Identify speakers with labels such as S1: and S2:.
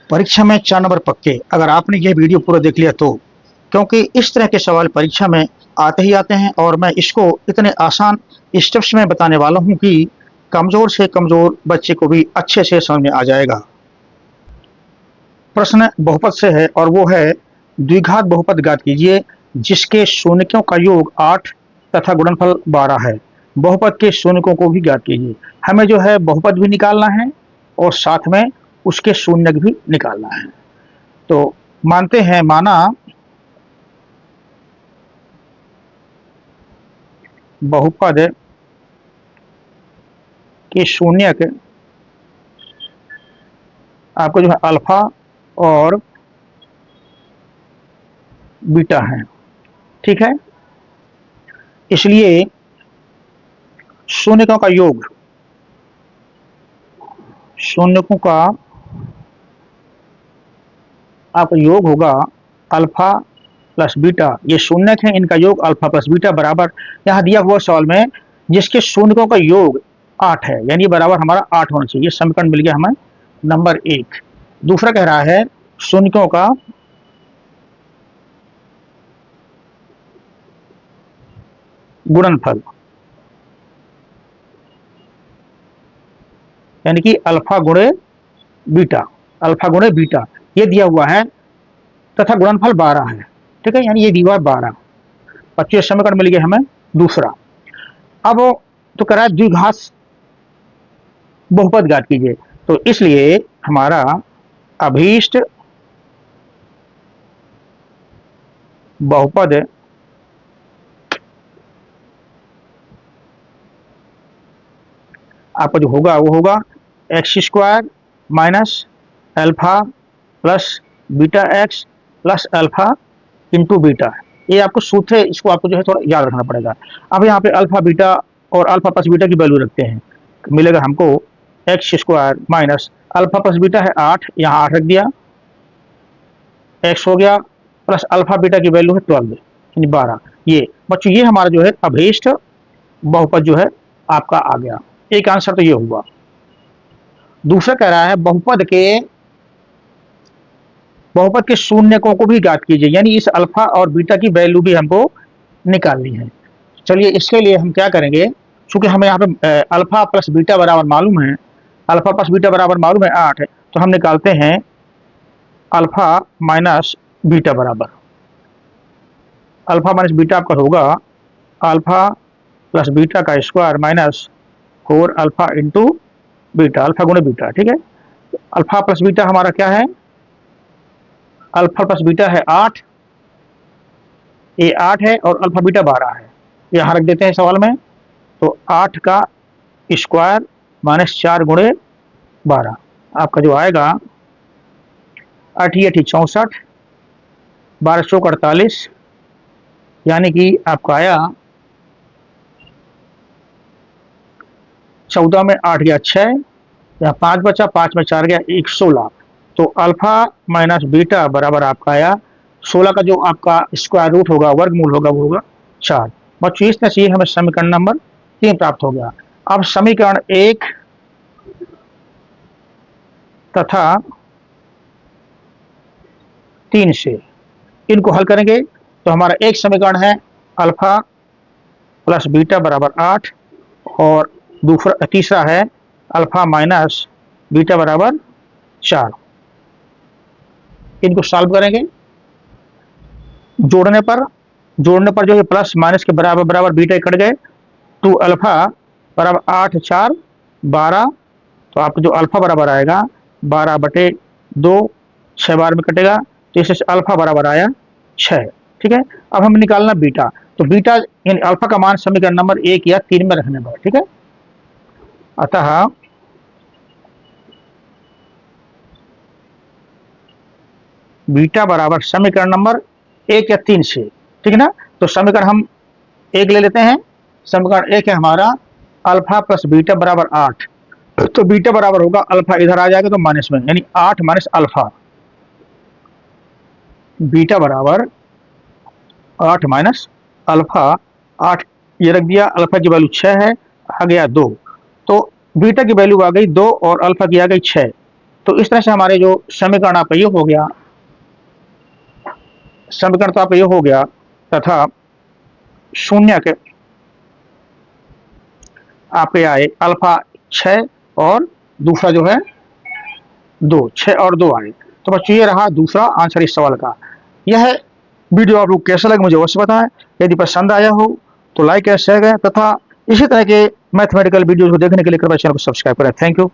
S1: परीक्षा में 4 नंबर पक्के। अगर आपने यह वीडियो पूरा देख लिया तो, क्योंकि इस तरह के सवाल परीक्षा में आते ही आते हैं और मैं इसको इतने आसान स्टेप्स में बताने वाला हूं कि कमज़ोर से कमज़ोर बच्चे को भी अच्छे से समझ में आ जाएगा। प्रश्न बहुपद से है और वो है द्विघात बहुपद ज्ञात कीजिए जिसके शून्यकों का योग 8 तथा गुणनफल 12 है। बहुपद के शून्यकों को भी ज्ञात कीजिए। हमें जो है बहुपद भी निकालना है और साथ में उसके शून्यक भी निकालना है। तो मानते हैं, माना बहुपद के शून्यक आपको जो है अल्फा और बीटा है, ठीक है। इसलिए शून्यकों का योग, शून्यकों का आपका योग होगा अल्फा प्लस बीटा। ये शून्यक है, इनका योग अल्फा प्लस बीटा बराबर, यहां दिया हुआ सवाल में जिसके शून्यकों का योग 8 है, यानी बराबर हमारा 8 होना चाहिए। समीकरण मिल गया हमें नंबर 1। दूसरा कह रहा है शून्यकों का गुणनफल, यानी कि अल्फा गुणे बीटा, अल्फा गुणे बीटा ये दिया हुआ है तथा गुणनफल 12 है, ठीक है, यानी ये दिया हुआ 12। 25 समीकरण मिल गया हमें दूसरा। अब तो कह रहा है द्विघात बहुपद ज्ञात कीजिए, तो इसलिए हमारा अभीष्ट बहुपद आपका जो होगा वो होगा x square minus alpha plus beta x plus alpha into beta. ये आपको सूत्र है, इसको आपको जो है थोड़ा याद रखना पड़ेगा। अब यहाँ पे अल्फा बीटा और अल्फा प्लस बीटा की वैल्यू रखते हैं, मिलेगा हमको x square minus alpha plus beta है 8, यहाँ 8 रख दिया, एक्स हो गया प्लस अल्फा बीटा की वैल्यू है 12 यानी 12। ये बच्चों ये हमारा जो है अभीष्ट बहुपद जो है आपका आ गया। एक आंसर तो ये हुआ। दूसरा कह रहा है बहुपद के शून्यकों को भी ज्ञात कीजिए, यानी इस अल्फा और बीटा की वैल्यू भी हमको निकालनी है। चलिए इसके लिए हम क्या करेंगे, चूंकि हमें यहाँ पे अल्फा प्लस बीटा बराबर मालूम है, अल्फा प्लस बीटा बराबर मालूम है 8 है, तो हम निकालते हैं अल्फा माइनस बीटा बराबर, अल्फा माइनस बीटा आपका होगा अल्फा प्लस बीटा का square minus 4 alpha into beta, alpha गुणे बीटा, ठीक है। अल्फा प्लस बीटा हमारा क्या है, अल्फा प्लस बीटा है 8, ये 8 है और अल्फा बीटा 12 है, यहाँ रख देते हैं सवाल में। तो 8 का स्क्वायर माइनस 4 गुणे 12 आपका जो आएगा 8 8 64, 12 चौक 48, यानी कि आपका आया 14 में 8 गया 6, यहाँ 5 बचा, 5 में 4 गया 16। तो अल्फा माइनस बीटा बराबर आपका आया 16 का जो आपका स्क्वायर रूट होगा, वर्गमूल होगा, वो होगा 4। बच्चों इस तरह से हमें समीकरण नंबर 3 प्राप्त हो गया। अब समीकरण 1 तथा 3 से इनको हल करेंगे तो हमारा एक समीकरण है अल्फा प्लस बीटा बराबर 8 और तीसरा है अल्फा माइनस बीटा बराबर 4। इनको सॉल्व करेंगे, जोड़ने पर जो है प्लस माइनस के बराबर बराबर बीटा कट गए, 2 अल्फा बराबर 8 4 12, तो आपको जो अल्फा बराबर आएगा 12/2, 6 बार में कटेगा, तो इससे अल्फा बराबर आया 6, ठीक है। अब हम निकालना बीटा, तो बीटा यानी अल्फा का मान समीकरण नंबर 1 या 3 में रखने पर, ठीक है। अतः बीटा बराबर समीकरण नंबर 1 या 3 से, ठीक है ना। तो समीकरण हम 1 ले लेते हैं। समीकरण 1 है हमारा अल्फा प्लस बीटा बराबर 8, तो बीटा बराबर होगा अल्फा इधर आ जाएगा तो माइनस में, यानी 8 माइनस अल्फा, बीटा बराबर 8 माइनस अल्फा, 8 ये रख दिया, अल्फा की वैल्यू 6 है, आ गया 2, तो बीटा की वैल्यू आ गई 2 और अल्फा की आ गई 6, तो इस तरह से हमारे जो समीकरण आपका ये हो गया, समीकरण तो आपका ये हो गया, तथा शून्य के आपके आए अल्फा 6 और दूसरा जो है 2, 6 और 2 आए। तो बच्चों ये रहा दूसरा आंसर इस सवाल का। यह वीडियो आप लोग कैसा लगे मुझे अवश्य बताएं। यदि पसंद आया हो तो लाइक या शेयर करें, तथा इसी तरह के मैथमेटिकल वीडियोज को देखने के लिए कृपया चैनल को सब्सक्राइब करें। Thank you.